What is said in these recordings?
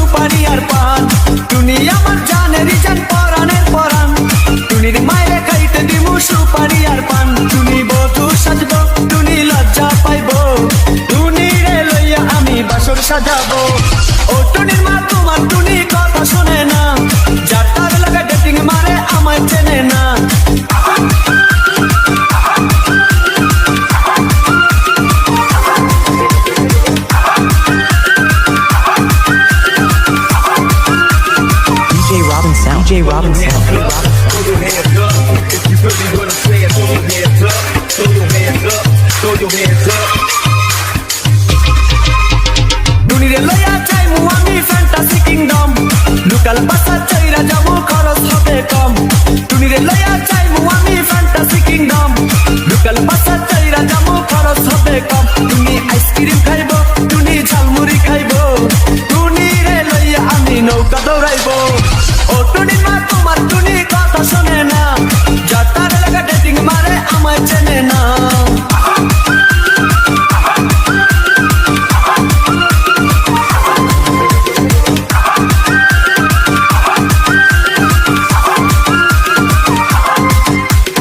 সুপারি আর পান। টুনি আমার জানেরই জান পরানের পরান, টুনির মায়ের খাইতে দিমু সুপারি আর পান। টুনি বধূ সাজবো, টুনি লজ্জা পাইবো, টুনি রে লইয়া আমি বাসর সাজাবো। ও টুনির মা তোমার টুনি কথা শোনে না, যার তার লাগা ডেটিং মারে আমায় চেনে না। DJ Robin Sound. DJ Robin Sound. Throw your hands up if you feel me when I'm saying throw your hands up, throw your hands up, throw your hands up. টুনিরে লইয়া যাইমু আমি ফ্যান্টাসি কিংডম, লোকাল বাসা চাইরা যাবো খরচ হবে কম। টুনিরে লইয়া যাইমু আমি fantasy kingdom, local বাসা চাইরা যাবো খরচ হবে কম। টুনি আইসক্রিম খাইবো, টুনি ঝালমুড়ি খাইবো, টুনিরে লইয়া আমি নৌকা দৌড়াইবো। ও টুনির মা তোমার টুনি কথা শোনে না, যার তার লাগা ডেটিং মারে আমায় চেনে না।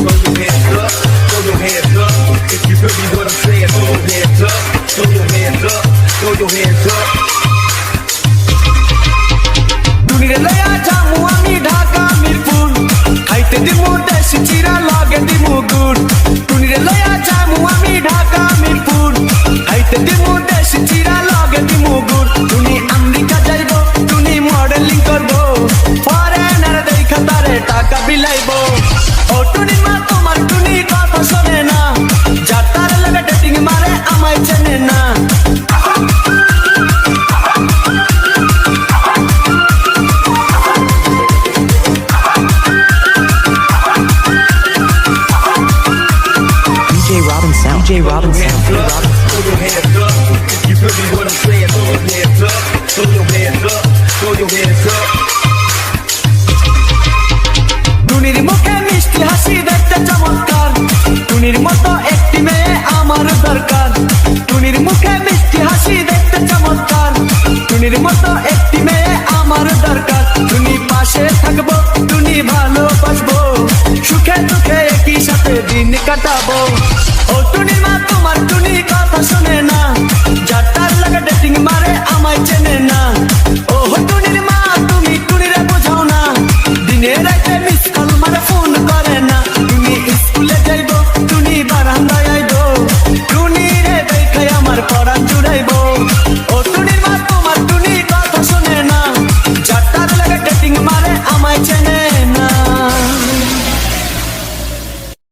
Throw your hands up, throw your hands up if you feel me when I'm saying throw your hands up, throw your hands up, throw your hands up. টুনিরে লইয়া যামু আমি ঢাকা মিরপুর, খাইতে দিমু দেশি চিরা লগে দিমু গুড়। টুনিরে লইয়া যামু আমি ঢাকা মিরপুর, খাইতে দিমু দেশি চিরা লগে দিমু গুড়। টুনি আমেরিকা যাইবো, টুনি মডেলিং করবো, ফরেনার দেখা তারে টাকা বিলাইবো। ও টুনির মা তোমার টুনি কথা শোনে না, যার তার লাগা ডেটিং মারে আমায় চেনে না। DJ Robin Sound. DJ Robin Sound. Throw your hands up if you feel me when I'm saying throw your hands up, throw your hands up, throw your hands up. টুনির মুখে মিষ্টি হাসি দেখতে চমৎকার, টুনির মতো একটি মেয়ে আমার দরকার। টুনির মুখে মিষ্টি হাসি দেখতে চমৎকার, টুনির মতো একটি মেয়ে আমার দরকার। টুনি পাশে থাকবো, টুনি ভালোবাসবো, সুখে দুঃখে একই সাথে দিন কাটাবো। ও টুনির মা তোমার টুনি কথা শোনে না,